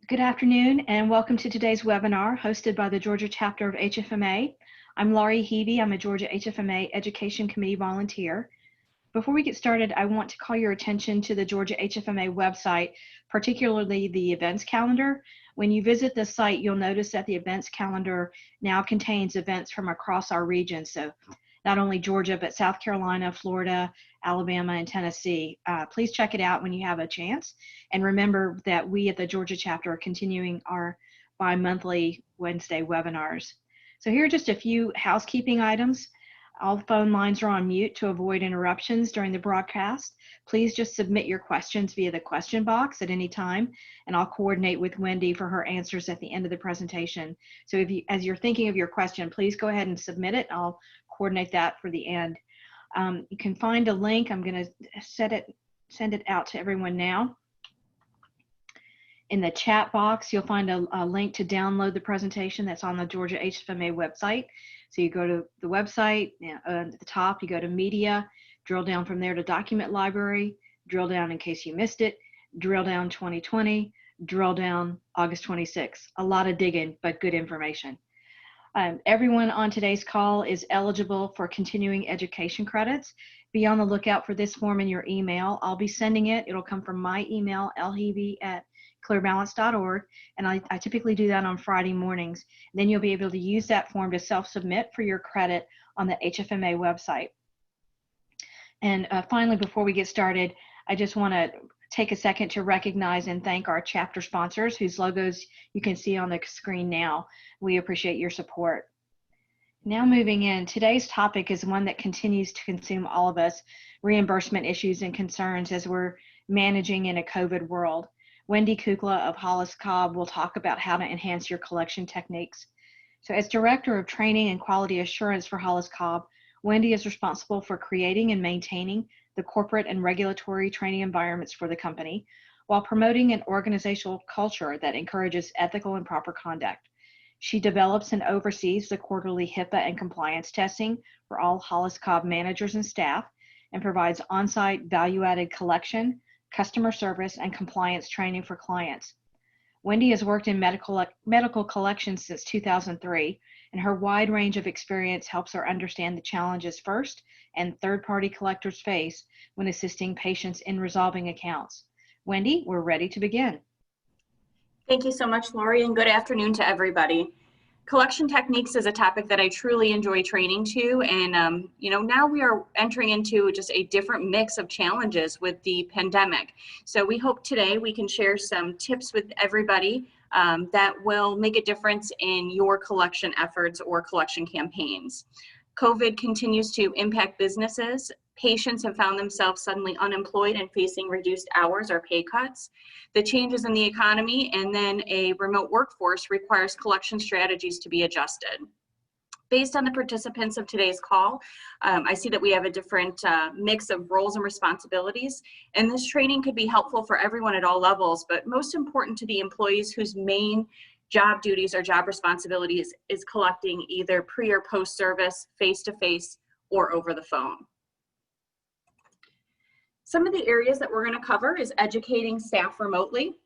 Good afternoon and welcome to today's webinar hosted by the Georgia chapter of HFMA. I'm Laurie Heavey. I'm a Georgia HFMA Education Committee volunteer. Before we get started, I want to call your attention to the Georgia HFMA website, particularly the events calendar. When you visit the site, you'll notice that the events calendar now contains events from across our region. So not only Georgia, but South Carolina, Florida, Alabama, and Tennessee. Please check it out when you have a chance. And remember that we at the Georgia chapter are continuing our bi-monthly Wednesday webinars. So here are just a few housekeeping items. All phone lines are on mute to avoid interruptions during the broadcast. Please just submit your questions via the question box at any time, and I'll coordinate with Wendy for her answers at the end of the presentation. So as you're thinking of your question, please go ahead and submit it. I'll coordinate that for the end. You can find a link. I'm going to send it out to everyone now. In the chat box, you'll find a link to download the presentation that's on the Georgia HFMA website. So you go to the website, at the top, you go to media, drill down from there to document library, drill down in case you missed it, drill down 2020, drill down August 26. A lot of digging, but good information. Everyone on today's call is eligible for continuing education credits. Be on the lookout for this form in your email. I'll be sending it. It'll come from my email, lheavey@clearbalance.org, and I typically do that on Friday mornings. Then you'll be able to use that form to self-submit for your credit on the HFMA website. And finally, before we get started, I just want to take a second to recognize and thank our chapter sponsors whose logos you can see on the screen now. We appreciate your support. Now moving in, today's topic is one that continues to consume all of us, reimbursement issues and concerns as we're managing in a COVID world. Wendy Kukla of Hollis Cobb will talk about how to enhance your collection techniques. So as Director of Training and Quality Assurance for Hollis Cobb, Wendy is responsible for creating and maintaining the corporate and regulatory training environments for the company, while promoting an organizational culture that encourages ethical and proper conduct. She develops and oversees the quarterly HIPAA and compliance testing for all Hollis Cobb managers and staff, and provides on-site value-added collection, customer service, and compliance training for clients. Wendy has worked in medical collections since 2003, and her wide range of experience helps her understand the challenges first and third-party collectors face when assisting patients in resolving accounts. Wendy, we're ready to begin. Thank you so much, Laurie, and good afternoon to everybody. Collection techniques is a topic that I truly enjoy training to, and now we are entering into just a different mix of challenges with the pandemic. So we hope today we can share some tips with everybody that will make a difference in your collection efforts or collection campaigns. COVID continues to impact businesses. Patients have found themselves suddenly unemployed and facing reduced hours or pay cuts. The changes in the economy and then a remote workforce requires collection strategies to be adjusted. Based on the participants of today's call, I see that we have a different mix of roles and responsibilities, and this training could be helpful for everyone at all levels, but most important to the employees whose main job duties or job responsibilities is collecting either pre or post service, face-to-face, or over the phone. Some of the areas that we're going to cover is educating staff remotely,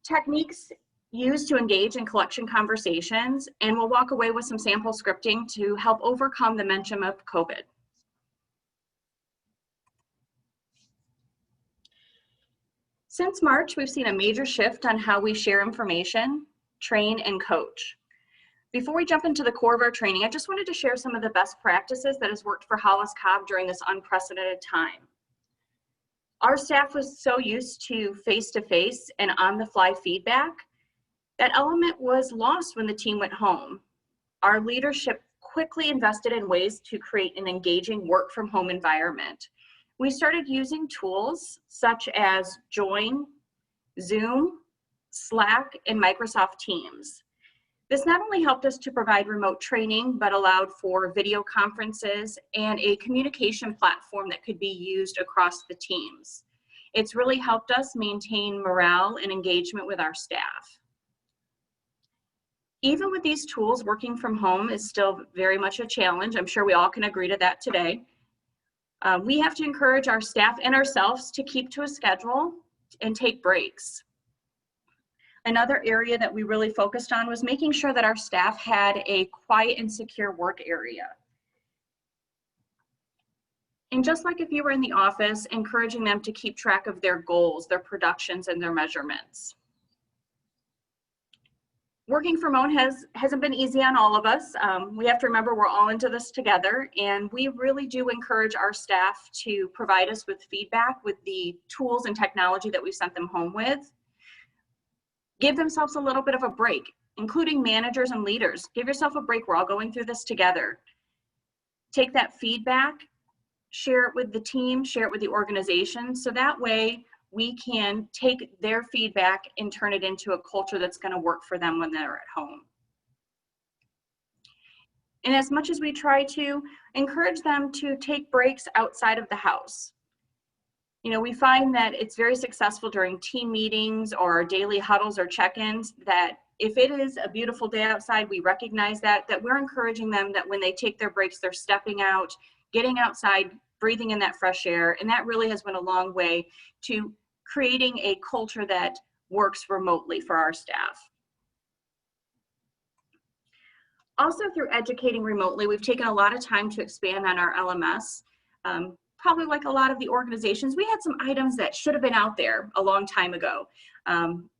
techniques used to engage in collection conversations, and we'll walk away with some sample scripting to help overcome the mention of COVID. Since March, we've seen a major shift on how we share information, train, and coach. Before we jump into the core of our training, I just wanted to share some of the best practices that has worked for Hollis Cobb during this unprecedented time. Our staff was so used to face-to-face and on-the-fly feedback, that element was lost when the team went home. Our leadership quickly invested in ways to create an engaging work-from-home environment. We started using tools such as Join, Zoom, Slack, and Microsoft Teams. This not only helped us to provide remote training, but allowed for video conferences and a communication platform that could be used across the teams. It's really helped us maintain morale and engagement with our staff. Even with these tools, working from home is still very much a challenge. I'm sure we all can agree to that today. We have to encourage our staff and ourselves to keep to a schedule and take breaks. Another area that we really focused on was making sure that our staff had a quiet and secure work area. And just like if you were in the office, encouraging them to keep track of their goals, their productions, and their measurements. Working from home hasn't been easy on all of us. We have to remember we're all into this together, and we really do encourage our staff to provide us with feedback with the tools and technology that we sent them home with. Give themselves a little bit of a break, including managers and leaders. Give yourself a break. We're all going through this together. Take that feedback, share it with the team, share it with the organization, so that way we can take their feedback and turn it into a culture that's going to work for them when they're at home. And as much as we try to encourage them to take breaks outside of the house, you know, we find that it's very successful during team meetings or daily huddles or check-ins that if it is a beautiful day outside, we recognize that we're encouraging them that when they take their breaks, they're stepping out, getting outside, breathing in that fresh air. And that really has went a long way to creating a culture that works remotely for our staff. Also, through educating remotely, we've taken a lot of time to expand on our LMS. Probably like a lot of the organizations, we had some items that should have been out there a long time ago.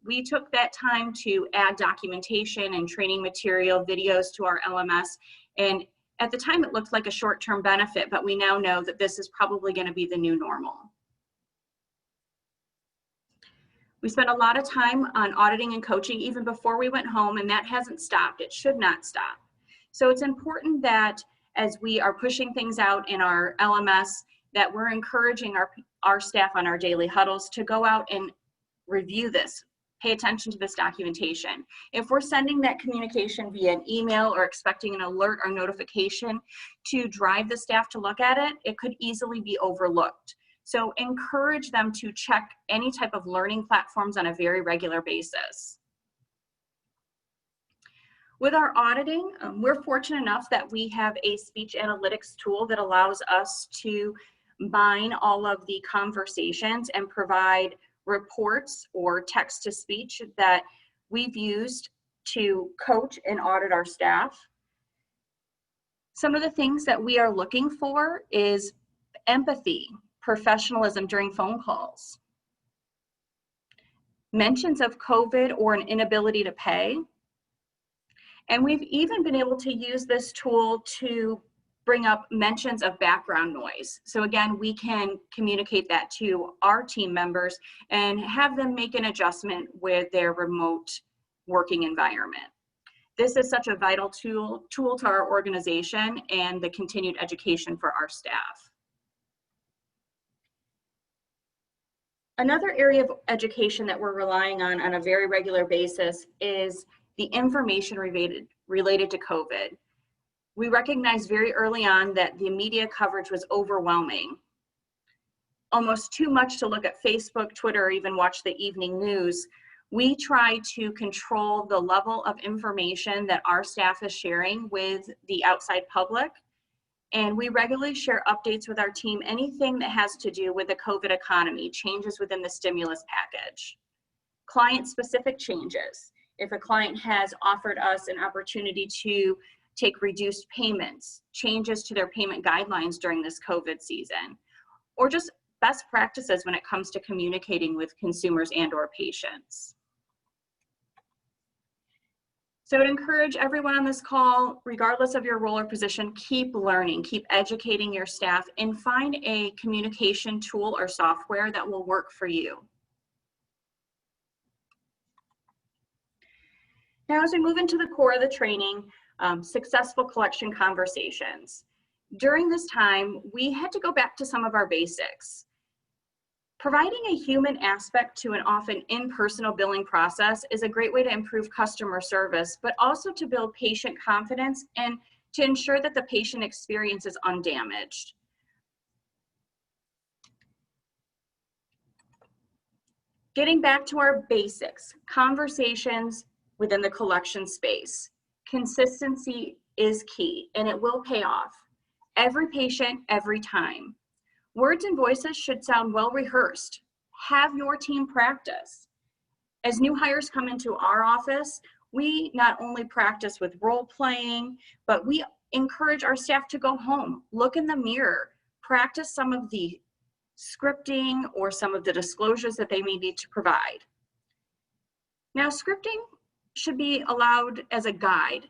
We took that time to add documentation and training material, videos to our LMS. And at the time, it looked like a short-term benefit, but we now know that this is probably going to be the new normal. We spent a lot of time on auditing and coaching even before we went home, and that hasn't stopped. It should not stop. So it's important that as we are pushing things out in our LMS, that we're encouraging our staff on our daily huddles to go out and review this, pay attention to this documentation. If we're sending that communication via an email or expecting an alert or notification to drive the staff to look at it, it could easily be overlooked. So encourage them to check any type of learning platforms on a very regular basis. With our auditing, we're fortunate enough that we have a speech analytics tool that allows us to mine all of the conversations and provide reports or text to speech that we've used to coach and audit our staff. Some of the things that we are looking for is empathy, professionalism during phone calls, mentions of COVID or an inability to pay. And we've even been able to use this tool to bring up mentions of background noise. So again, we can communicate that to our team members and have them make an adjustment with their remote working environment. This is such a vital tool to our organization and the continued education for our staff. Another area of education that we're relying on a very regular basis is the information related to COVID. We recognized very early on that the media coverage was overwhelming. Almost too much to look at Facebook, Twitter, or even watch the evening news. We try to control the level of information that our staff is sharing with the outside public. And we regularly share updates with our team, anything that has to do with the COVID economy, changes within the stimulus package, client-specific changes. If a client has offered us an opportunity to take reduced payments, changes to their payment guidelines during this COVID season, or just best practices when it comes to communicating with consumers and/or patients. So I would encourage everyone on this call, regardless of your role or position, keep learning, keep educating your staff, and find a communication tool or software that will work for you. Now, as we move into the core of the training, successful collection conversations. During this time, we had to go back to some of our basics. Providing a human aspect to an often impersonal billing process is a great way to improve customer service, but also to build patient confidence and to ensure that the patient experience is undamaged. Getting back to our basics, conversations within the collection space. Consistency is key, and it will pay off. Every patient, every time. Words and voices should sound well rehearsed. Have your team practice. As new hires come into our office, we not only practice with role playing, but we encourage our staff to go home, look in the mirror, practice some of the scripting or some of the disclosures that they may need to provide. Now, scripting should be allowed as a guide.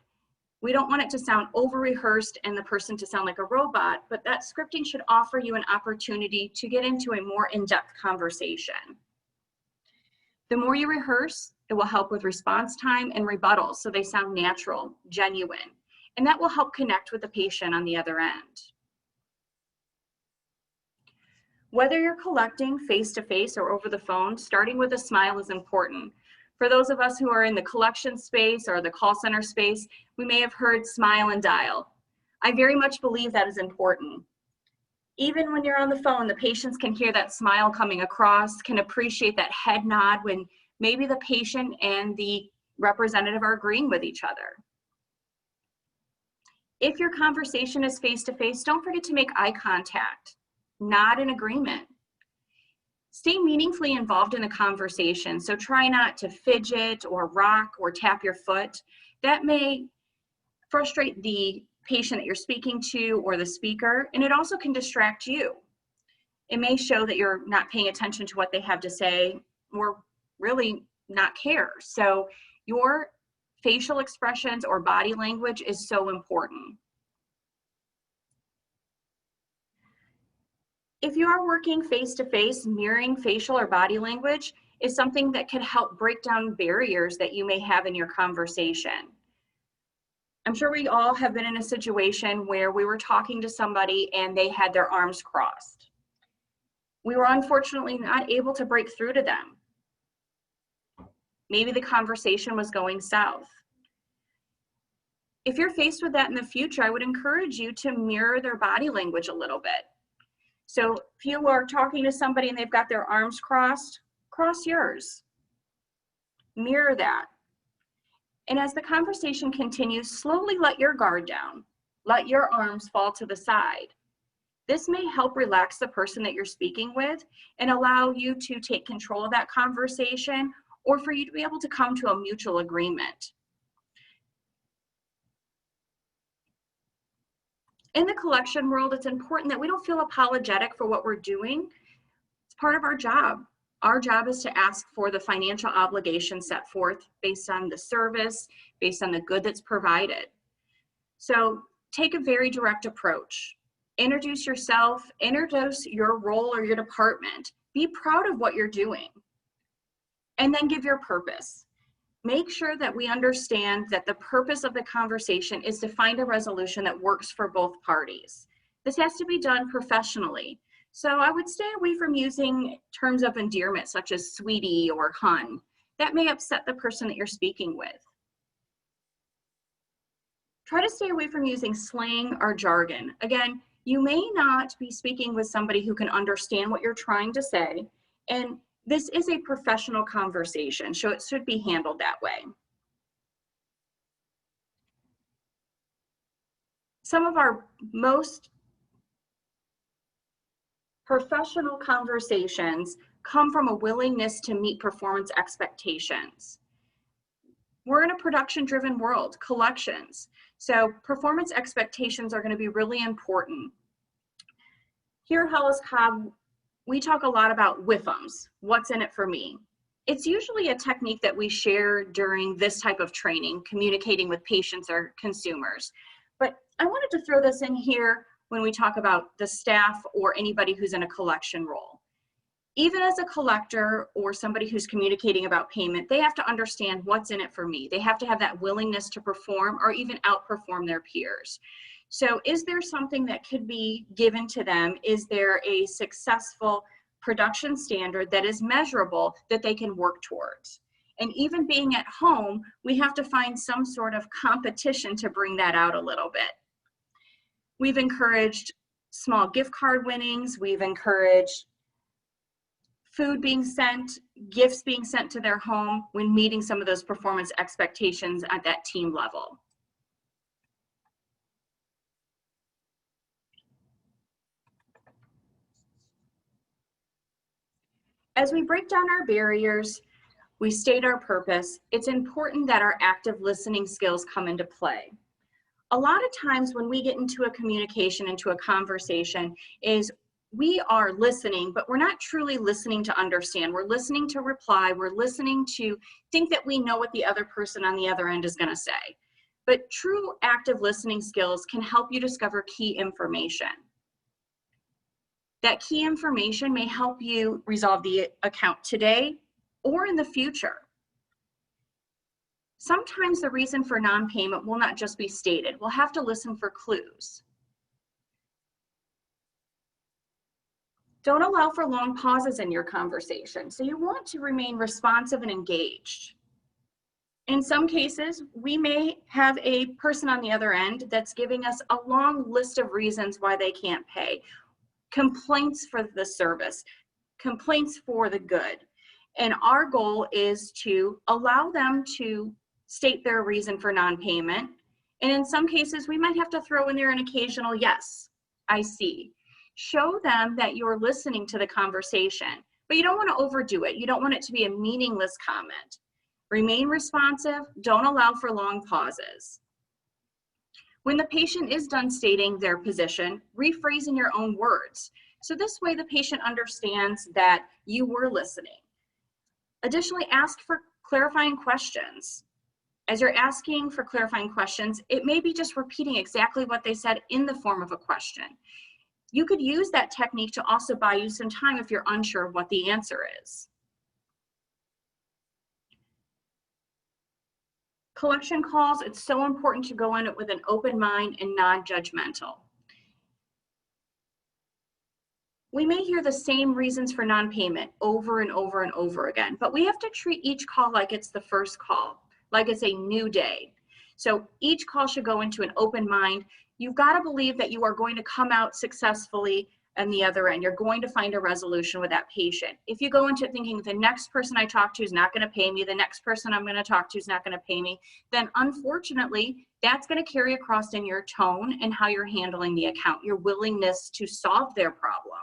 We don't want it to sound over-rehearsed and the person to sound like a robot, but that scripting should offer you an opportunity to get into a more in-depth conversation. The more you rehearse, it will help with response time and rebuttals so they sound natural, genuine, and that will help connect with the patient on the other end. Whether you're collecting face-to-face or over the phone, starting with a smile is important. For those of us who are in the collection space or the call center space, we may have heard smile and dial. I very much believe that is important. Even when you're on the phone, the patients can hear that smile coming across, can appreciate that head nod when maybe the patient and the representative are agreeing with each other. If your conversation is face-to-face, don't forget to make eye contact, nod in agreement. Stay meaningfully involved in the conversation, so try not to fidget or rock or tap your foot. That may frustrate the patient that you're speaking to or the speaker, and it also can distract you. It may show that you're not paying attention to what they have to say or really not care. So your facial expressions or body language is so important. If you are working face-to-face, mirroring facial or body language is something that can help break down barriers that you may have in your conversation. I'm sure we all have been in a situation where we were talking to somebody and they had their arms crossed. We were unfortunately not able to break through to them. Maybe the conversation was going south. If you're faced with that in the future, I would encourage you to mirror their body language a little bit. So if you are talking to somebody and they've got their arms crossed, cross yours. Mirror that. And as the conversation continues, slowly let your guard down. Let your arms fall to the side. This may help relax the person that you're speaking with and allow you to take control of that conversation or for you to be able to come to a mutual agreement. In the collection world, it's important that we don't feel apologetic for what we're doing. It's part of our job. Our job is to ask for the financial obligation set forth based on the service, based on the good that's provided. So take a very direct approach. Introduce yourself, introduce your role or your department. Be proud of what you're doing. And then give your purpose. Make sure that we understand that the purpose of the conversation is to find a resolution that works for both parties. This has to be done professionally. So I would stay away from using terms of endearment such as sweetie or hun. That may upset the person that you're speaking with. Try to stay away from using slang or jargon. Again, you may not be speaking with somebody who can understand what you're trying to say, and this is a professional conversation, so it should be handled that way. Some of our most professional conversations come from a willingness to meet performance expectations. We're in a production-driven world, collections. So performance expectations are going to be really important. Here at Hollis Cobb, we talk a lot about WIFMs, what's in it for me. It's usually a technique that we share during this type of training, communicating with patients or consumers. But I wanted to throw this in here when we talk about the staff or anybody who's in a collection role. Even as a collector or somebody who's communicating about payment, they have to understand what's in it for me. They have to have that willingness to perform or even outperform their peers. So is there something that could be given to them? Is there a successful production standard that is measurable that they can work towards? And even being at home, we have to find some sort of competition to bring that out a little bit. We've encouraged small gift card winnings. We've encouraged food being sent, gifts being sent to their home when meeting some of those performance expectations at that team level. As we break down our barriers, We state our purpose. It's important that our active listening skills come into play. A lot of times when we get into a communication, into a conversation, is we are listening, but we're not truly listening to understand. We're listening to reply. We're listening to think that we know what the other person on the other end is going to say. But true active listening skills can help you discover key information. That key information may help you resolve the account today or in the future. Sometimes the reason for non-payment will not just be stated. We'll have to listen for clues. Don't allow for long pauses in your conversation. So you want to remain responsive and engaged. In some cases, we may have a person on the other end that's giving us a long list of reasons why they can't pay. Complaints for the service, complaints for the good. And our goal is to allow them to state their reason for non-payment. And in some cases, we might have to throw in there an occasional, yes, I see. Show them that you're listening to the conversation, but you don't want to overdo it. You don't want it to be a meaningless comment. Remain responsive. Don't allow for long pauses. When the patient is done stating their position, rephrase in your own words. So this way the patient understands that you were listening. Additionally, ask for clarifying questions. As you're asking for clarifying questions, it may be just repeating exactly what they said in the form of a question. You could use that technique to also buy you some time if you're unsure of what the answer is. Collection calls, it's so important to go in it with an open mind and non-judgmental. We may hear the same reasons for non-payment over and over and over again, but we have to treat each call like it's the first call, like it's a new day. So each call should go into an open mind. You've got to believe that you are going to come out successfully on the other end. You're going to find a resolution with that patient. If you go into it thinking the next person I talk to is not going to pay me, the next person I'm going to talk to is not going to pay me, then unfortunately, that's going to carry across in your tone and how you're handling the account, your willingness to solve their problem.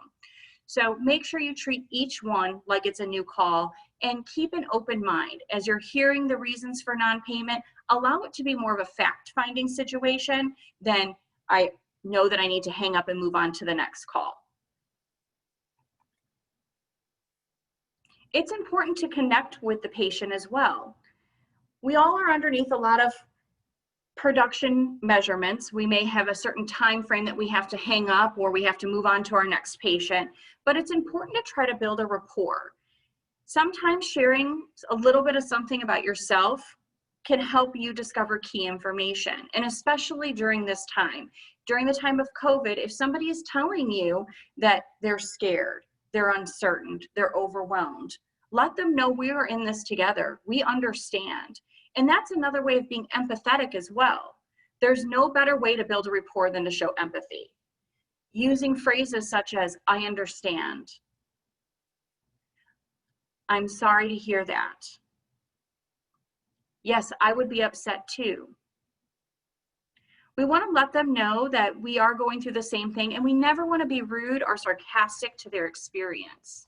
So make sure you treat each one like it's a new call and keep an open mind. As you're hearing the reasons for non-payment, allow it to be more of a fact-finding situation than I know that I need to hang up and move on to the next call. It's important to connect with the patient as well. We all are underneath a lot of production measurements. We may have a certain time frame that we have to hang up or we have to move on to our next patient, but it's important to try to build a rapport. Sometimes sharing a little bit of something about yourself can help you discover key information, and especially during this time. During the time of COVID, if somebody is telling you that they're scared, they're uncertain, they're overwhelmed, let them know we are in this together. We understand. And that's another way of being empathetic as well. There's no better way to build a rapport than to show empathy. Using phrases such as, I understand. I'm sorry to hear that. Yes, I would be upset too. We want to let them know that we are going through the same thing, and we never want to be rude or sarcastic to their experience.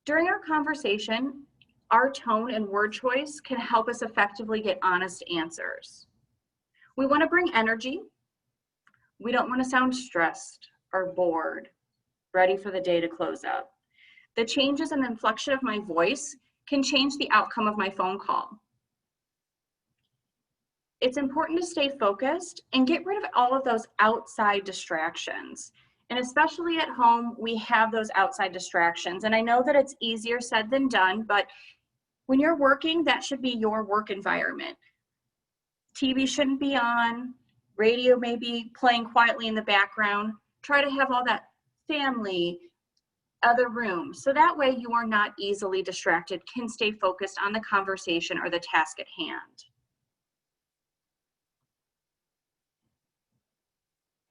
During our conversation, our tone and word choice can help us effectively get honest answers. We want to bring energy. We don't want to sound stressed or bored, ready for the day to close up. The changes in the inflection of my voice can change the outcome of my phone call. It's important to stay focused and get rid of all of those outside distractions. And especially at home, we have those outside distractions. And I know that it's easier said than done, but when you're working, that should be your work environment. TV shouldn't be on, radio may be playing quietly in the background. Try to have all that family, other rooms, so that way you are not easily distracted, can stay focused on the conversation or the task at hand.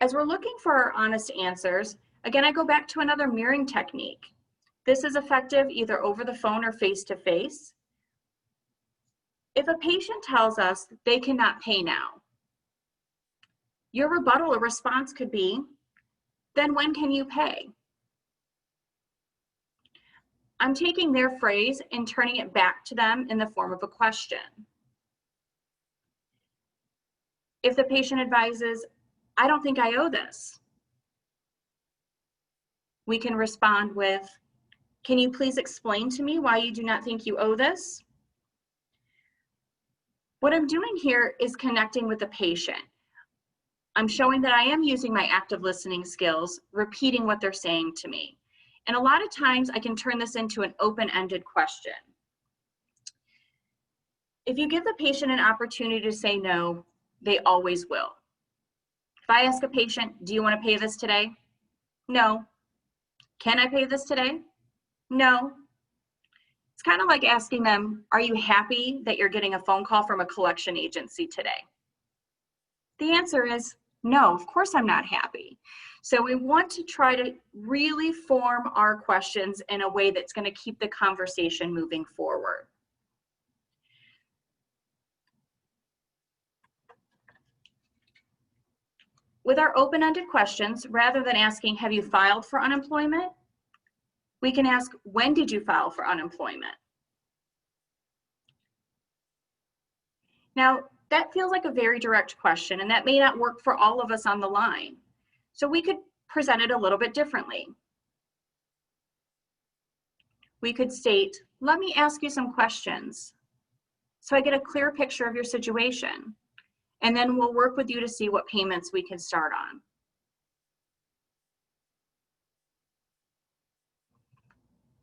As we're looking for our honest answers, again, I go back to another mirroring technique. This is effective either over the phone or face-to-face. If a patient tells us they cannot pay now, your rebuttal or response could be, then when can you pay? I'm taking their phrase and turning it back to them in the form of a question. If the patient advises, I don't think I owe this, we can respond with, can you please explain to me why you do not think you owe this? What I'm doing here is connecting with the patient. I'm showing that I am using my active listening skills, repeating what they're saying to me. And a lot of times I can turn this into an open-ended question. If you give the patient an opportunity to say no, they always will. If I ask a patient, do you want to pay this today? No. Can I pay this today? No. It's kind of like asking them, are you happy that you're getting a phone call from a collection agency today? The answer is no, of course I'm not happy. So we want to try to really form our questions in a way that's going to keep the conversation moving forward. With our open-ended questions, rather than asking, have you filed for unemployment? We can ask, when did you file for unemployment? Now, that feels like a very direct question, and that may not work for all of us on the line. So we could present it a little bit differently. We could state, let me ask you some questions so I get a clear picture of your situation, and then we'll work with you to see what payments we can start on.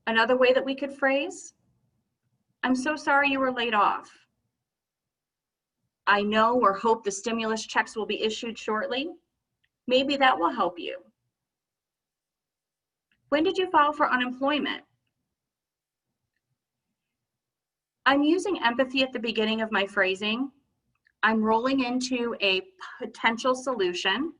Another way that we could phrase, I'm so sorry you were laid off. I know or hope the stimulus checks will be issued shortly. Maybe that will help you. When did you file for unemployment? I'm using empathy at the beginning of my phrasing. I'm rolling into a potential solution.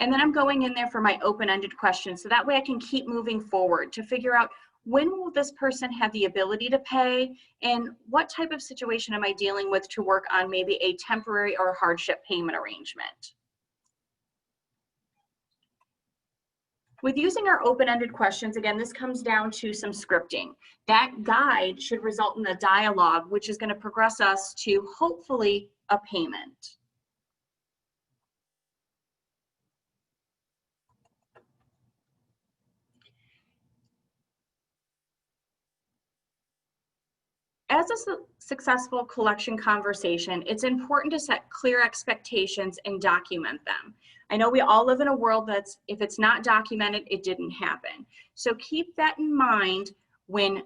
And then I'm going in there for my open-ended questions. So that way I can keep moving forward to figure out, when will this person have the ability to pay, and what type of situation am I dealing with to work on maybe a temporary or hardship payment arrangement. With using our open-ended questions, again, this comes down to some scripting. That guide should result in a dialogue, which is going to progress us to hopefully a payment. As a successful collection conversation, it's important to set clear expectations and document them. I know we all live in a world that's, if it's not documented, it didn't happen. So keep that in mind when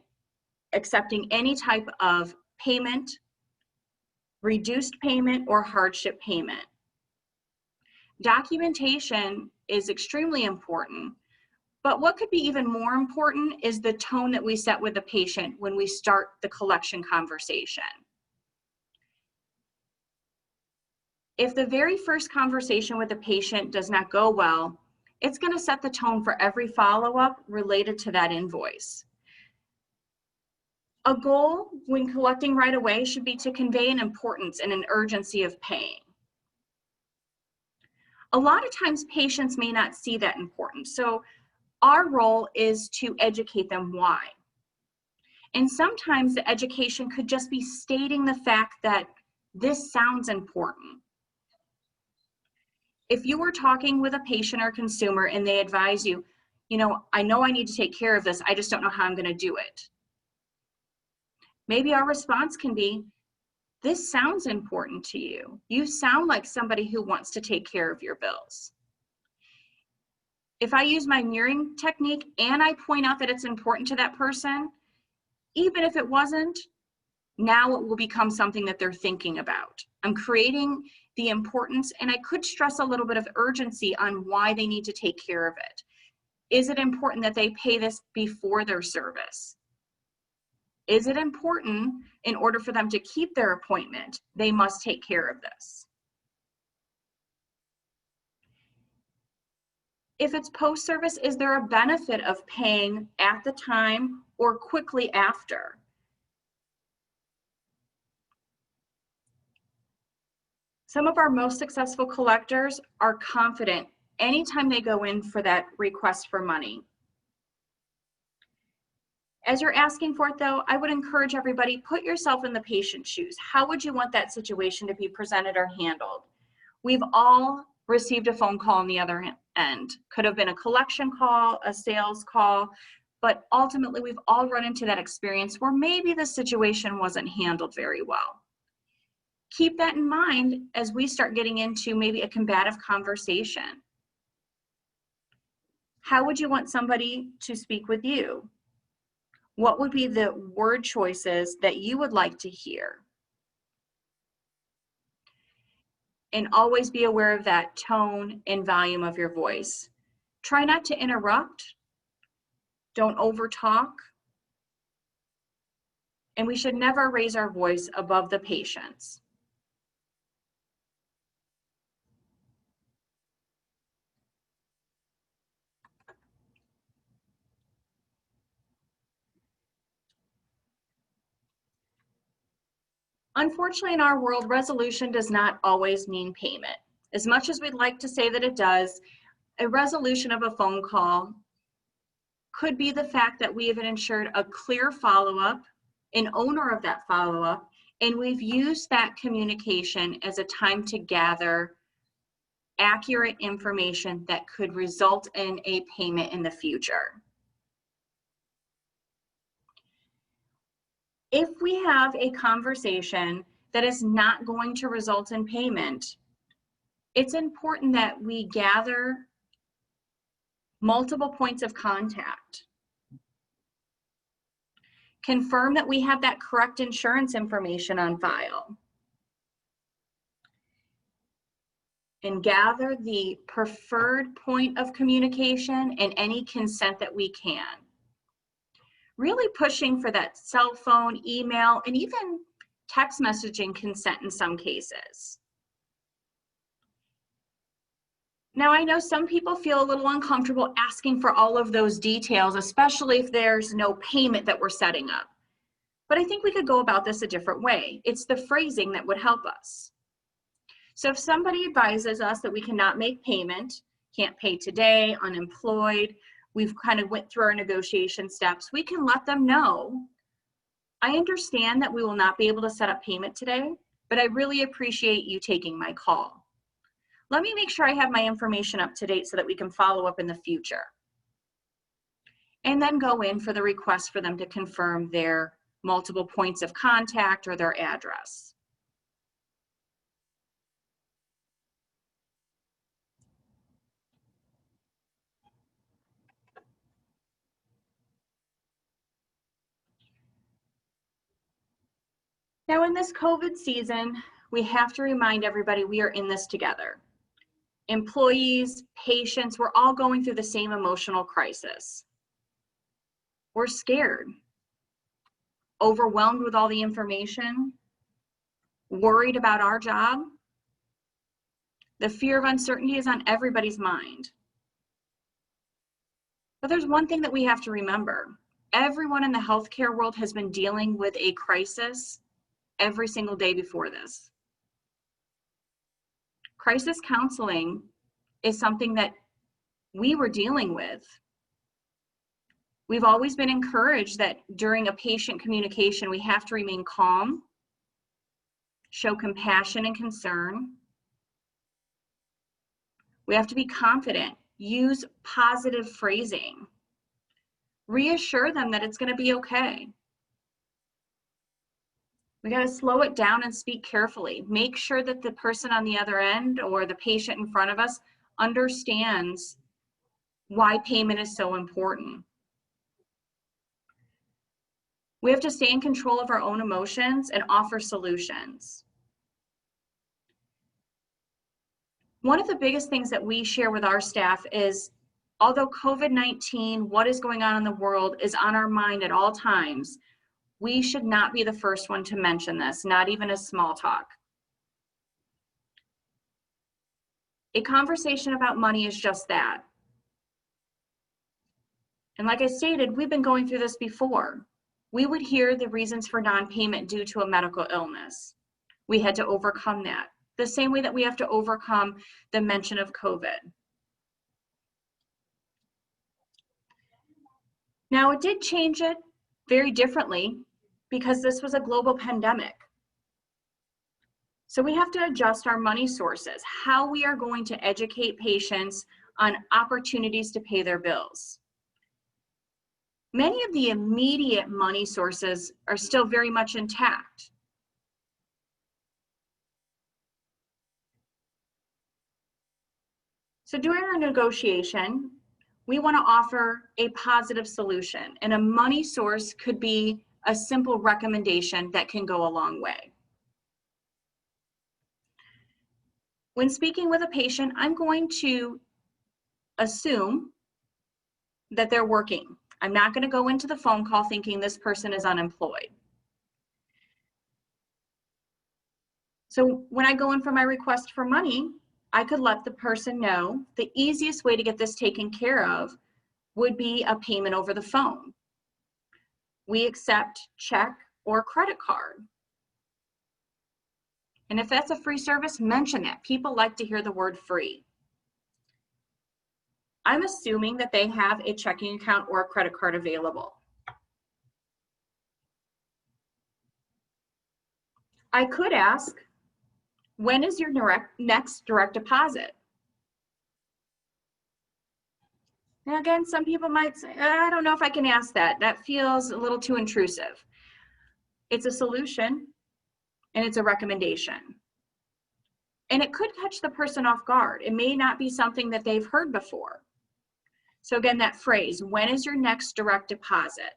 accepting any type of payment, reduced payment, or hardship payment. Documentation is extremely important, but what could be even more important is the tone that we set with the patient when we start the collection conversation. If the very first conversation with the patient does not go well, it's going to set the tone for every follow-up related to that invoice. A goal when collecting right away should be to convey an importance and an urgency of paying. A lot of times patients may not see that importance, so our role is to educate them why. And sometimes the education could just be stating the fact that this sounds important. If you were talking with a patient or consumer and they advise you, I know I need to take care of this, I just don't know how I'm going to do it. Maybe our response can be, this sounds important to you. You sound like somebody who wants to take care of your bills. If I use my mirroring technique and I point out that it's important to that person, even if it wasn't, now it will become something that they're thinking about. I'm creating the importance, and I could stress a little bit of urgency on why they need to take care of it. Is it important that they pay this before their service? Is it important in order for them to keep their appointment, they must take care of this? If it's post-service, is there a benefit of paying at the time or quickly after? Some of our most successful collectors are confident anytime they go in for that request for money. As you're asking for it though, I would encourage everybody, put yourself in the patient's shoes. How would you want that situation to be presented or handled? We've all received a phone call on the other end. Could have been a collection call, a sales call, but ultimately we've all run into that experience where maybe the situation wasn't handled very well. Keep that in mind as we start getting into maybe a combative conversation. How would you want somebody to speak with you? What would be the word choices that you would like to hear? And always be aware of that tone and volume of your voice. Try not to interrupt. Don't overtalk. And we should never raise our voice above the patient's. Unfortunately, in our world, resolution does not always mean payment. As much as we'd like to say that it does, a resolution of a phone call could be the fact that we have ensured a clear follow-up, an owner of that follow-up, and we've used that communication as a time to gather accurate information that could result in a payment in the future. If we have a conversation that is not going to result in payment, it's important that we gather multiple points of contact. Confirm that we have that correct insurance information on file. And gather the preferred point of communication and any consent that we can. Really pushing for that cell phone, email, and even text messaging consent in some cases. Now, I know some people feel a little uncomfortable asking for all of those details, especially if there's no payment that we're setting up. But I think we could go about this a different way. It's the phrasing that would help us. So if somebody advises us that we cannot make payment, can't pay today, unemployed, we've kind of went through our negotiation steps, we can let them know, I understand that we will not be able to set up payment today, but I really appreciate you taking my call. Let me make sure I have my information up to date so that we can follow up in the future. And then go in for the request for them to confirm their multiple points of contact or their address. Now in this COVID season, we have to remind everybody we are in this together. Employees, patients, we're all going through the same emotional crisis. We're scared, overwhelmed with all the information, worried about our job. The fear of uncertainty is on everybody's mind. But there's one thing that we have to remember. Everyone in the healthcare world has been dealing with a crisis every single day before this. Crisis counseling is something that we were dealing with. We've always been encouraged that during a patient communication, we have to remain calm, show compassion and concern. We have to be confident, use positive phrasing, reassure them that it's going to be okay. We got to slow it down and speak carefully. Make sure that the person on the other end or the patient in front of us understands why payment is so important. We have to stay in control of our own emotions and offer solutions. One of the biggest things that we share with our staff is, although COVID-19, what is going on in the world, is on our mind at all times, we should not be the first one to mention this, not even as small talk. A conversation about money is just that. And like I stated, we've been going through this before. We would hear the reasons for non-payment due to a medical illness. We had to overcome that. the same way that we have to overcome the mention of COVID. Now, it did change it very differently because this was a global pandemic. So we have to adjust our money sources, how we are going to educate patients on opportunities to pay their bills. Many of the immediate money sources are still very much intact. So during our negotiation, we want to offer a positive solution, and a money source could be a simple recommendation that can go a long way. When speaking with a patient, I'm going to assume that they're working. I'm not going to go into the phone call thinking this person is unemployed. So when I go in for my request for money, I could let the person know the easiest way to get this taken care of would be a payment over the phone. We accept check or credit card. And if that's a free service, mention that. People like to hear the word free. I'm assuming that they have a checking account or a credit card available. I could ask, when is your next direct deposit? Now again, some people might say, I don't know if I can ask that. That feels a little too intrusive. It's a solution and it's a recommendation. And it could catch the person off guard. It may not be something that they've heard before. So again, that phrase, when is your next direct deposit?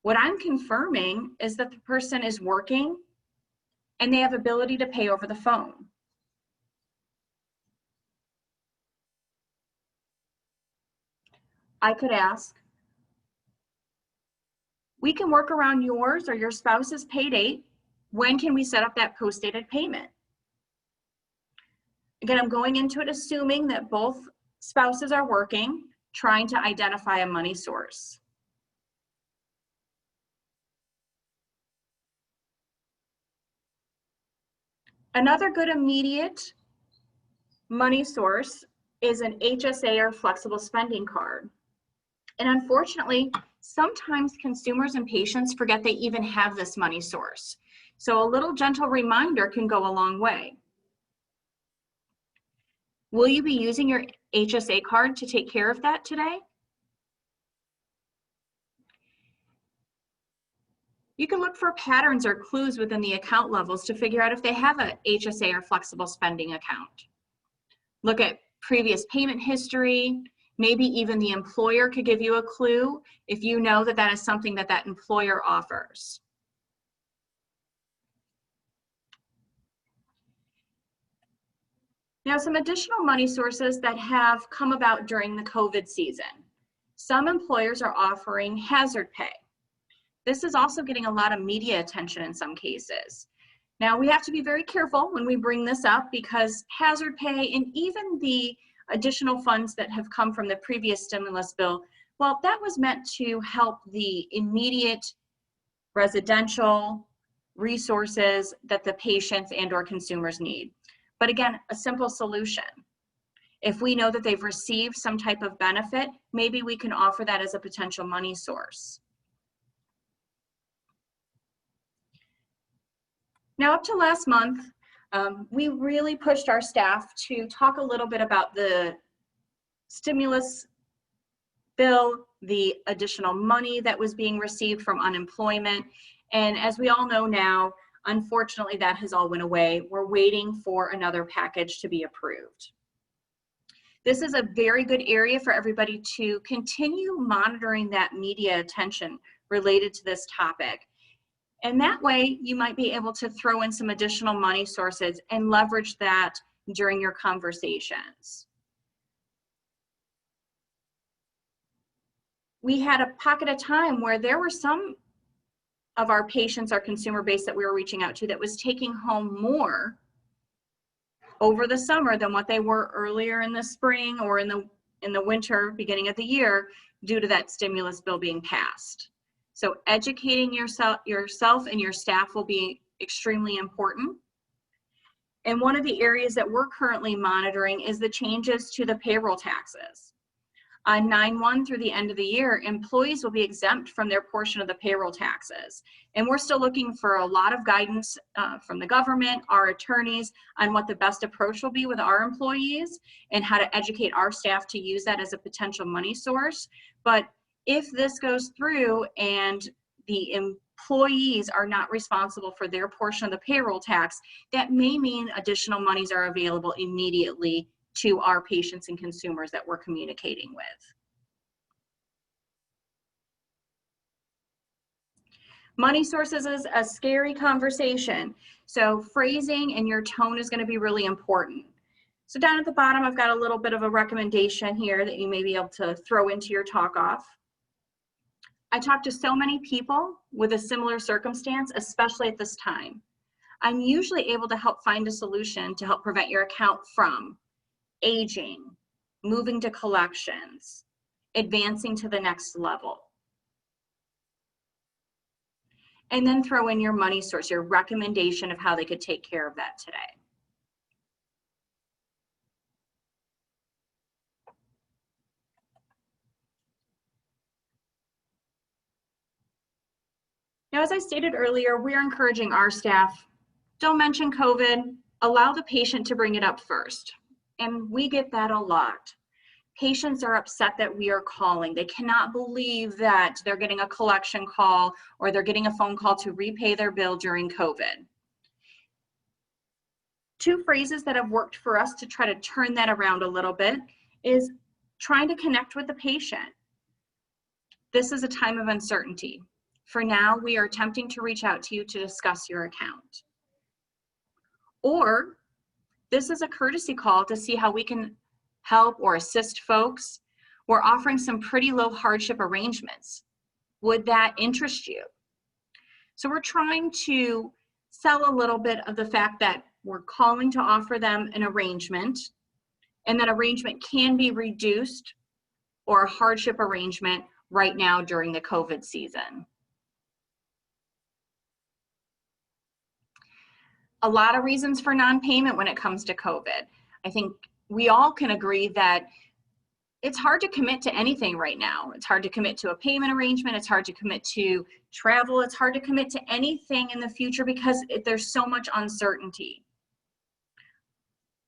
What I'm confirming is that the person is working and they have ability to pay over the phone. I could ask, we can work around yours or your spouse's pay date. When can we set up that post-dated payment? Again, I'm going into it assuming that both spouses are working, trying to identify a money source. Another good immediate money source is an HSA or flexible spending card. And unfortunately, sometimes consumers and patients forget they even have this money source. So a little gentle reminder can go a long way. Will you be using your HSA card to take care of that today? You can look for patterns or clues within the account levels to figure out if they have a HSA or flexible spending account. Look at previous payment history. Maybe even the employer could give you a clue if you know that that is something that that employer offers. Now, some additional money sources that have come about during the COVID season. Some employers are offering hazard pay. This is also getting a lot of media attention in some cases. Now, we have to be very careful when we bring this up because hazard pay and even the additional funds that have come from the previous stimulus bill, well, that was meant to help the immediate residential resources that the patients and or consumers need. But again, a simple solution. If we know that they've received some type of benefit, maybe we can offer that as a potential money source. Now, up to last month, we really pushed our staff to talk a little bit about the stimulus bill, the additional money that was being received from unemployment. And as we all know now, unfortunately, that has all went away. We're waiting for another package to be approved. This is a very good area for everybody to continue monitoring that media attention related to this topic. And that way, you might be able to throw in some additional money sources and leverage that during your conversations. We had a pocket of time where there were some of our patients, our consumer base that we were reaching out to that was taking home more over the summer than what they were earlier in the spring or in the winter, beginning of the year, due to that stimulus bill being passed. So educating yourself and your staff will be extremely important. And one of the areas that we're currently monitoring is the changes to the payroll taxes. On 9/1 through the end of the year, employees will be exempt from their portion of the payroll taxes. And we're still looking for a lot of guidance from the government, our attorneys, on what the best approach will be with our employees and how to educate our staff to use that as a potential money source. But if this goes through and the employees are not responsible for their portion of the payroll tax, that may mean additional monies are available immediately to our patients and consumers that we're communicating with. Money sources is a scary conversation. So phrasing and your tone is going to be really important. So down at the bottom, I've got a little bit of a recommendation here that you may be able to throw into your talk off. I talk to so many people with a similar circumstance, especially at this time. I'm usually able to help find a solution to help prevent your account from aging, moving to collections, advancing to the next level. And then throw in your money source, your recommendation of how they could take care of that today. Now, as I stated earlier, we're encouraging our staff, don't mention COVID, allow the patient to bring it up first. And we get that a lot. Patients are upset that we are calling. They cannot believe that they're getting a collection call or they're getting a phone call to repay their bill during COVID. Two phrases that have worked for us to try to turn that around a little bit is trying to connect with the patient. This is a time of uncertainty. For now, we are attempting to reach out to you to discuss your account. Or this is a courtesy call to see how we can help or assist folks. We're offering some pretty low hardship arrangements. Would that interest you? So we're trying to sell a little bit of the fact that we're calling to offer them an arrangement, and that arrangement can be reduced or a hardship arrangement right now during the COVID season. A lot of reasons for non-payment when it comes to COVID. I think we all can agree that it's hard to commit to anything right now. It's hard to commit to a payment arrangement. It's hard to commit to travel. It's hard to commit to anything in the future because there's so much uncertainty.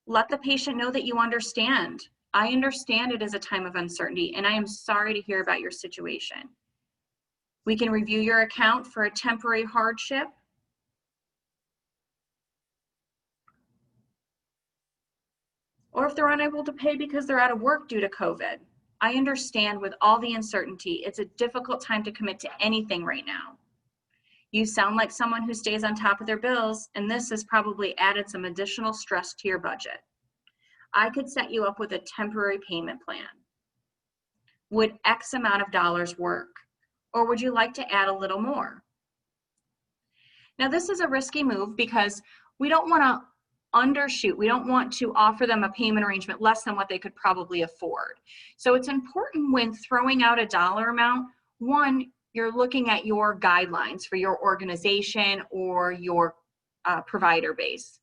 Let the patient know that you understand. I understand it is a time of uncertainty, and I am sorry to hear about your situation. We can review your account for a temporary hardship. Or if they're unable to pay because they're out of work due to COVID. I understand with all the uncertainty, it's a difficult time to commit to anything right now. You sound like someone who stays on top of their bills, and this has probably added some additional stress to your budget. I could set you up with a temporary payment plan. Would X amount of dollars work? Or would you like to add a little more? Now, this is a risky move because we don't want to undershoot. We don't want to offer them a payment arrangement less than what they could probably afford. So it's important when throwing out a dollar amount, one, you're looking at your guidelines for your organization or your provider base.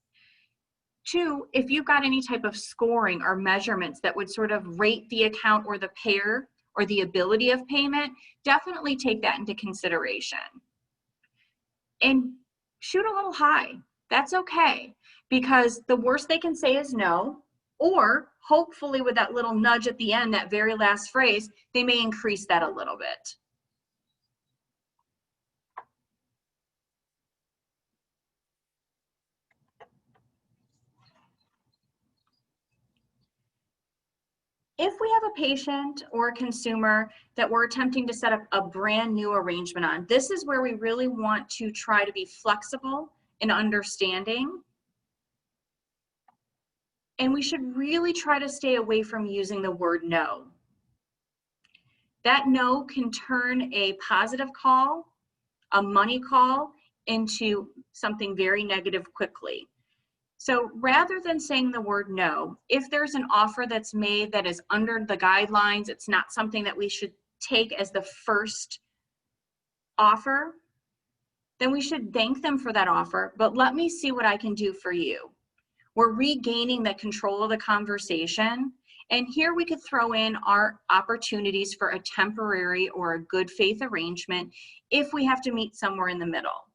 Two, if you've got any type of scoring or measurements that would sort of rate the account or the payer or the ability of payment, definitely take that into consideration. And shoot a little high. That's okay, because the worst they can say is no, or hopefully with that little nudge at the end, that very last phrase, they may increase that a little bit. If we have a patient or a consumer that we're attempting to set up a brand new arrangement on, this is where we really want to try to be flexible and understanding. And we should really try to stay away from using the word no. That no can turn a positive call, a money call, into something very negative quickly. So rather than saying the word no, if there's an offer that's made that is under the guidelines, it's not something that we should take as the first offer, then we should thank them for that offer, but let me see what I can do for you. We're regaining the control of the conversation. And here we could throw in our opportunities for a temporary or a good faith arrangement if we have to meet somewhere in the middle.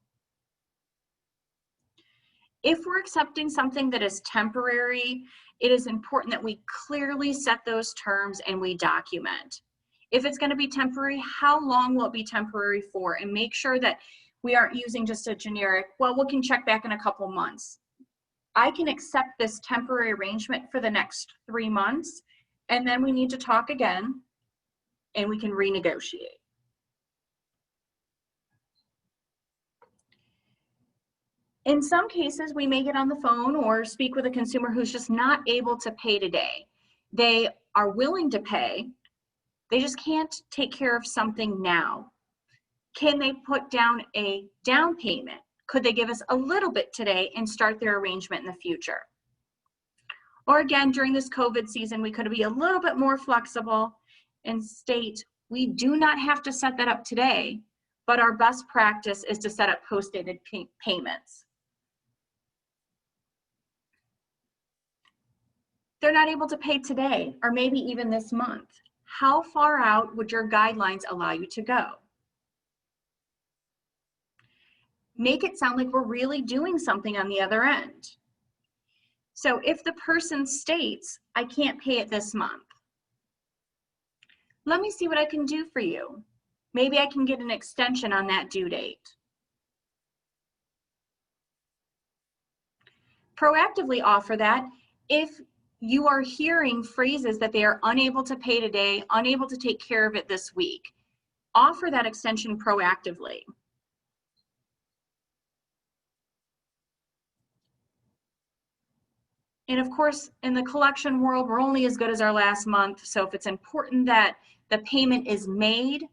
If we're accepting something that is temporary, it is important that we clearly set those terms and we document. If it's going to be temporary, how long will it be temporary for? And make sure that we aren't using just a generic, well, we can check back in a couple months. I can accept this temporary arrangement for the next 3 months, and then we need to talk again, and we can renegotiate. In some cases, we may get on the phone or speak with a consumer who's just not able to pay today. They are willing to pay, they just can't take care of something now. Can they put down a down payment? Could they give us a little bit today and start their arrangement in the future? Or again, during this COVID season, we could be a little bit more flexible and state, we do not have to set that up today, but our best practice is to set up post-dated payments. They're not able to pay today, or maybe even this month. How far out would your guidelines allow you to go? Make it sound like we're really doing something on the other end. So if the person states, I can't pay it this month, let me see what I can do for you. Maybe I can get an extension on that due date. Proactively offer that. If you are hearing phrases that they are unable to pay today, unable to take care of it this week, offer that extension proactively. And of course, in the collection world, we're only as good as our last month. So if it's important that the payment is made,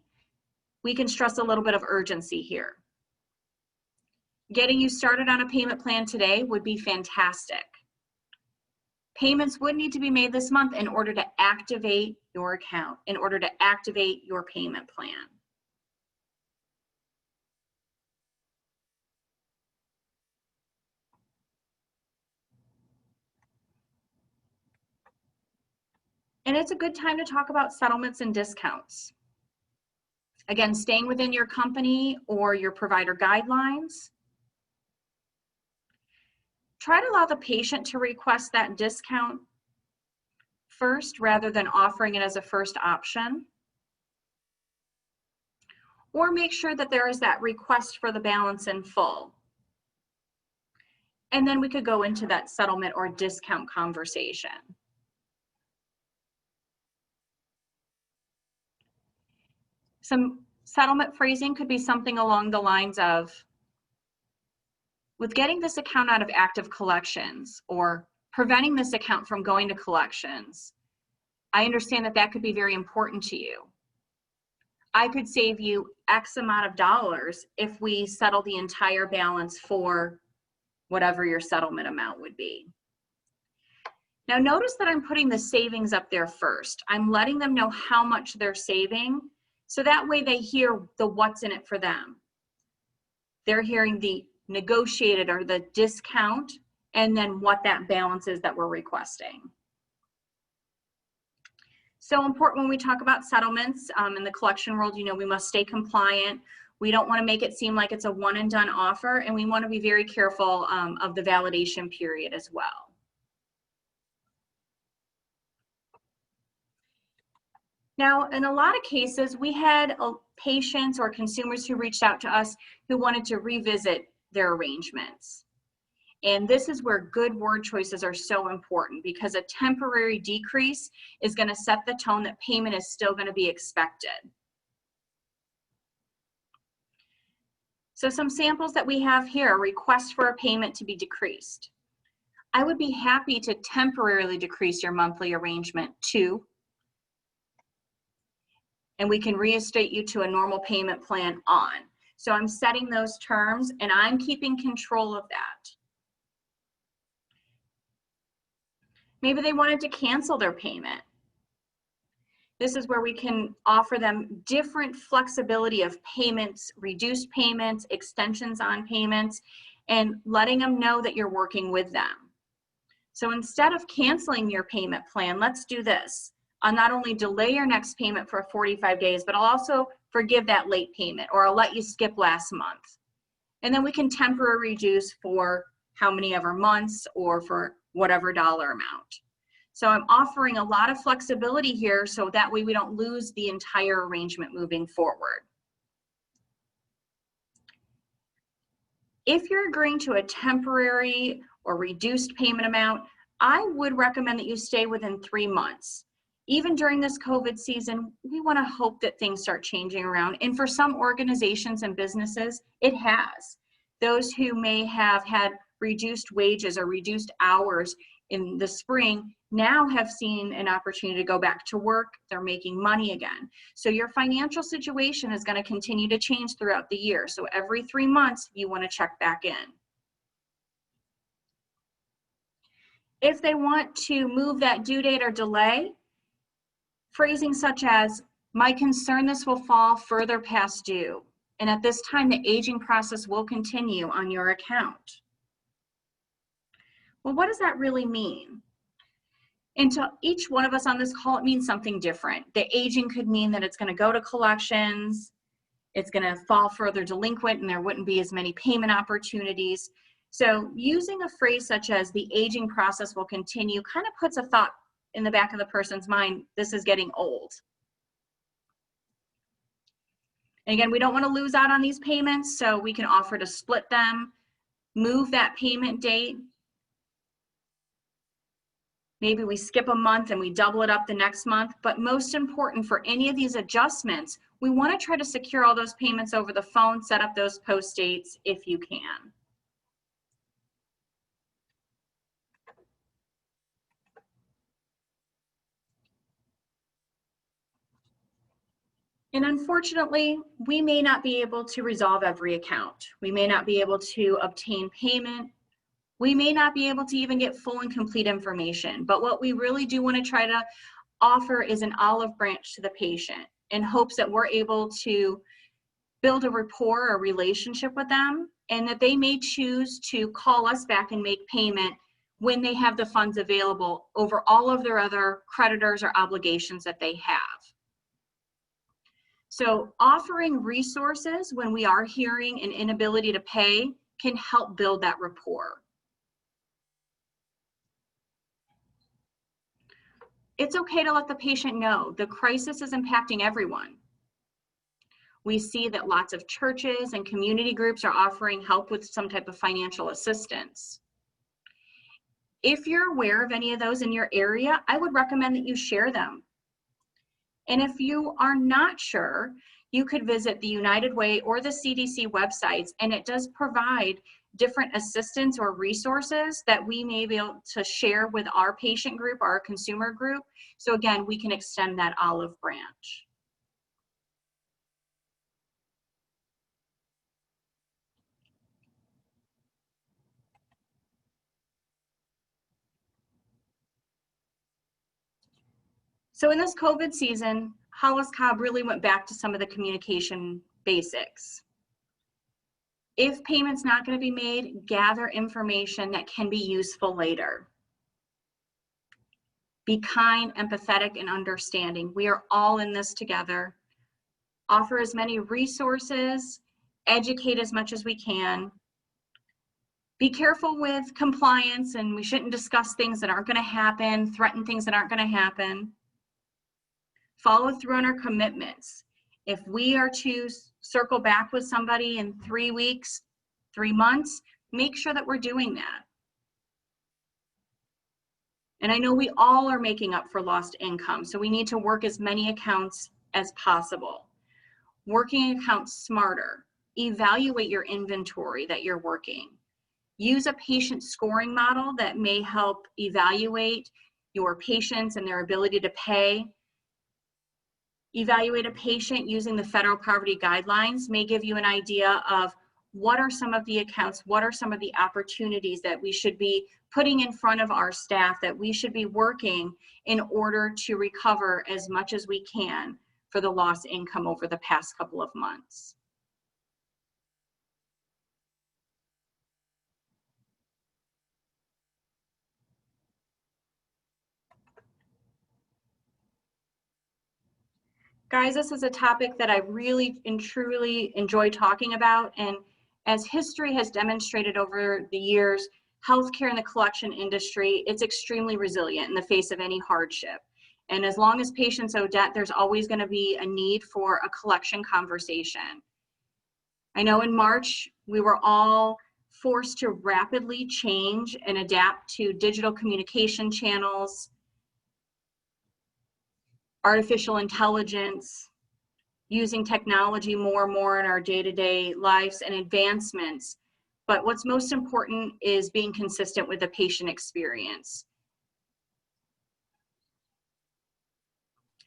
we can stress a little bit of urgency here. Getting you started on a payment plan today would be fantastic. Payments would need to be made this month in order to activate your account, in order to activate your payment plan. And it's a good time to talk about settlements and discounts. Again, staying within your company or your provider guidelines. Try to allow the patient to request that discount first rather than offering it as a first option. Or make sure that there is that request for the balance in full. And then we could go into that settlement or discount conversation. Some settlement phrasing could be something along the lines of, with getting this account out of active collections or preventing this account from going to collections, I understand that that could be very important to you. I could save you X amount of dollars if we settle the entire balance for whatever your settlement amount would be. Now notice that I'm putting the savings up there first. I'm letting them know how much they're saving, so that way they hear the what's in it for them. They're hearing the negotiated or the discount, and then what that balance is that we're requesting. So important when we talk about settlements in the collection world, you know, we must stay compliant. We don't want to make it seem like it's a one and done offer, and we want to be very careful of the validation period as well. Now, in a lot of cases, we had patients or consumers who reached out to us who wanted to revisit their arrangements. And this is where good word choices are so important, because a temporary decrease is going to set the tone that payment is still going to be expected. So some samples that we have here: request for a payment to be decreased. I would be happy to temporarily decrease your monthly arrangement to, and we can reinstate you to a normal payment plan on. So I'm setting those terms and I'm keeping control of that. Maybe they wanted to cancel their payment. This is where we can offer them different flexibility of payments, reduced payments, extensions on payments, and letting them know that you're working with them. So instead of canceling your payment plan, let's do this. I'll not only delay your next payment for 45 days, but I'll also forgive that late payment, or I'll let you skip last month. And then we can temporarily reduce for how many ever months or for whatever dollar amount. So I'm offering a lot of flexibility here so that way we don't lose the entire arrangement moving forward. If you're agreeing to a temporary or reduced payment amount, I would recommend that you stay within 3 months. Even during this COVID season, we want to hope that things start changing around. And for some organizations and businesses, it has. Those who may have had reduced wages or reduced hours in the spring now have seen an opportunity to go back to work. They're making money again. So your financial situation is going to continue to change throughout the year. So every 3 months, you want to check back in. If they want to move that due date or delay, phrasing such as, my concern this will fall further past due, and at this time the aging process will continue on your account. Well, what does that really mean? And to each one of us on this call, it means something different. The aging could mean that it's going to go to collections, it's going to fall further delinquent, and there wouldn't be as many payment opportunities. So using a phrase such as the aging process will continue kind of puts a thought in the back of the person's mind, this is getting old. And again, we don't want to lose out on these payments, so we can offer to split them, move that payment date. Maybe we skip a month and we double it up the next month. But most important for any of these adjustments, we want to try to secure all those payments over the phone, set up those post dates if you can. And unfortunately, we may not be able to resolve every account. We may not be able to obtain payment. We may not be able to even get full and complete information. But what we really do want to try to offer is an olive branch to the patient in hopes that we're able to build a rapport or relationship with them, and that they may choose to call us back and make payment when they have the funds available over all of their other creditors or obligations that they have. So offering resources when we are hearing an inability to pay can help build that rapport. It's okay to let the patient know the crisis is impacting everyone. We see that lots of churches and community groups are offering help with some type of financial assistance. If you're aware of any of those in your area, I would recommend that you share them. And if you are not sure, you could visit the United Way or the CDC websites, and it does provide different assistance or resources that we may be able to share with our patient group, our consumer group. So again, we can extend that olive branch. So in this COVID season, Hollis Cobb really went back to some of the communication basics. If payment's not going to be made, gather information that can be useful later. Be kind, empathetic, and understanding. We are all in this together. Offer as many resources, educate as much as we can. Be careful with compliance, and we shouldn't discuss things that aren't going to happen, threaten things that aren't going to happen. Follow through on our commitments. If we are to circle back with somebody in 3 weeks, 3 months, make sure that we're doing that. And I know we all are making up for lost income, so we need to work as many accounts as possible. Working accounts smarter. Evaluate your inventory that you're working. Use a patient scoring model that may help evaluate your patients and their ability to pay. Evaluate a patient using the federal poverty guidelines may give you an idea of what are some of the accounts, what are some of the opportunities that we should be putting in front of our staff, that we should be working in order to recover as much as we can for the lost income over the past couple of months. Guys, this is a topic that I really and truly enjoy talking about. And as history has demonstrated over the years, healthcare in the collection industry, it's extremely resilient in the face of any hardship. And as long as patients owe debt, there's always going to be a need for a collection conversation. I know in March, we were all forced to rapidly change and adapt to digital communication channels, artificial intelligence, using technology more and more in our day-to-day lives and advancements. But what's most important is being consistent with the patient experience.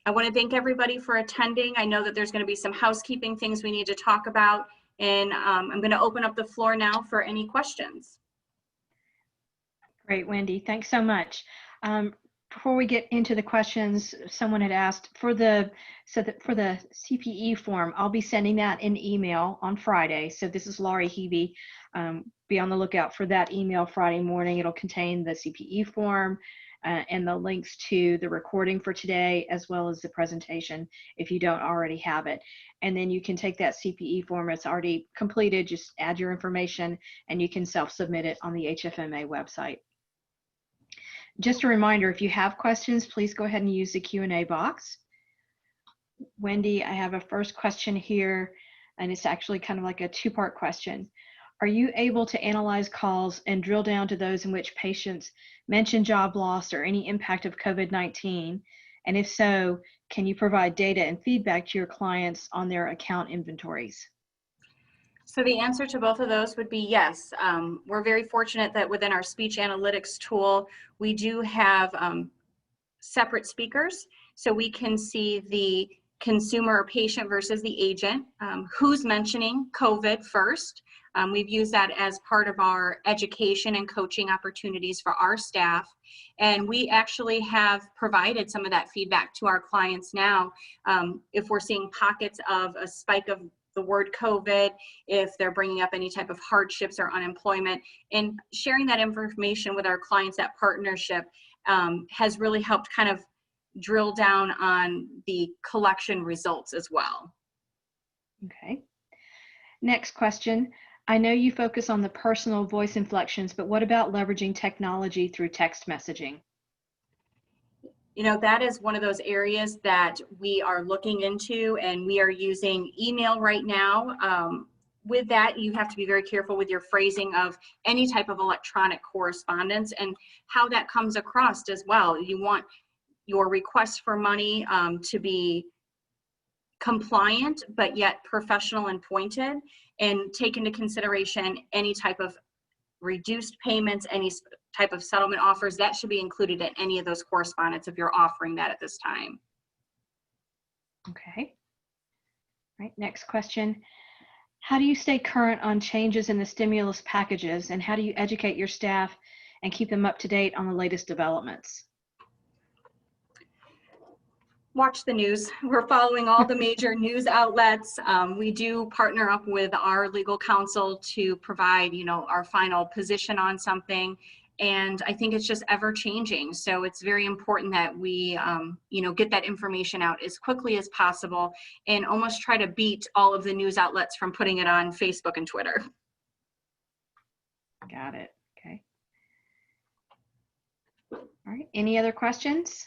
I want to thank everybody for attending. I know that there's going to be some housekeeping things we need to talk about, and I'm going to open up the floor now for any questions. Great, Wendy. Thanks so much. Before we get into the questions, someone had asked for the CPE form. I'll be sending that in email on Friday. So this is Laurie Hebe. Be on the lookout for that email Friday morning. It'll contain the CPE form and the links to the recording for today, as well as the presentation if you don't already have it. And then you can take that CPE form. It's already completed. Just add your information and you can self-submit it on the HFMA website. Just a reminder, if you have questions, please go ahead and use the Q&A box. Wendy, I have a first question here, and it's actually kind of like a two-part question. Are you able to analyze calls and drill down to those in which patients mention job loss or any impact of COVID-19? And if so, can you provide data and feedback to your clients on their account inventories? So the answer to both of those would be yes. We're very fortunate that within our speech analytics tool, we do have separate speakers. So we can see the consumer or patient versus the agent, who's mentioning COVID first. We've used that as part of our education and coaching opportunities for our staff. And we actually have provided some of that feedback to our clients now. If we're seeing pockets of a spike of the word COVID, if they're bringing up any type of hardships or unemployment, and sharing that information with our clients, that partnership has really helped kind of drill down on the collection results as well. Okay. Next question. I know you focus on the personal voice inflections, but what about leveraging technology through text messaging? You know, that is one of those areas that we are looking into, and we are using email right now. With that, you have to be very careful with your phrasing of any type of electronic correspondence and how that comes across as well. You want your request for money to be compliant, but yet professional and pointed, and take into consideration any type of reduced payments, any type of settlement offers. That should be included in any of those correspondence if you're offering that at this time. Okay. All right, next question. How do you stay current on changes in the stimulus packages, and how do you educate your staff and keep them up to date on the latest developments? Watch the news. We're following all the major news outlets. We do partner up with our legal counsel to provide, you know, our final position on something. And I think it's just ever changing. So it's very important that we, you know, get that information out as quickly as possible and almost try to beat all of the news outlets from putting it on Facebook and Twitter. Got it. Okay. All right. Any other questions?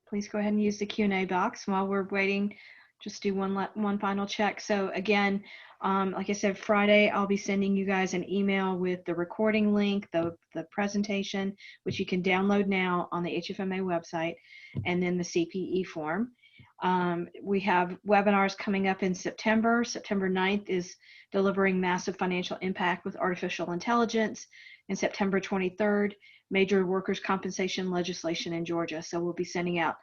Please go ahead and use the Q&A box. While we're waiting, just do one final check. So again, like I said, Friday, I'll be sending you guys an email with the recording link, the presentation, which you can download now on the HFMA website, and then the CPE form. We have webinars coming up in September. September 9th is Delivering Massive Financial Impact with Artificial Intelligence, and September 23rd, Major Workers' Compensation Legislation in Georgia. So we'll be sending out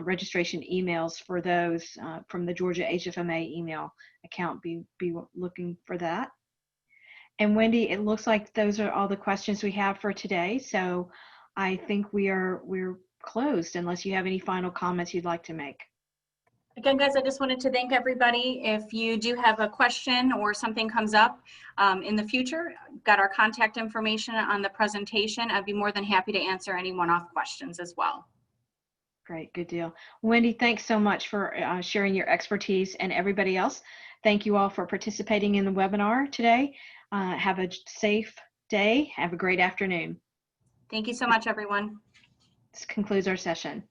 registration emails for those from the Georgia HFMA email account. Be looking for that. And Wendy, it looks like those are all the questions we have for today. So I think we're closed unless you have any final comments you'd like to make. Again, guys, I just wanted to thank everybody. If you do have a question or something comes up in the future, got our contact information on the presentation. I'd be more than happy to answer any one-off questions as well. Great, good deal. Wendy, thanks so much for sharing your expertise, and everybody else. Thank you all for participating in the webinar today. Have a safe day. Have a great afternoon. Thank you so much, everyone. This concludes our session.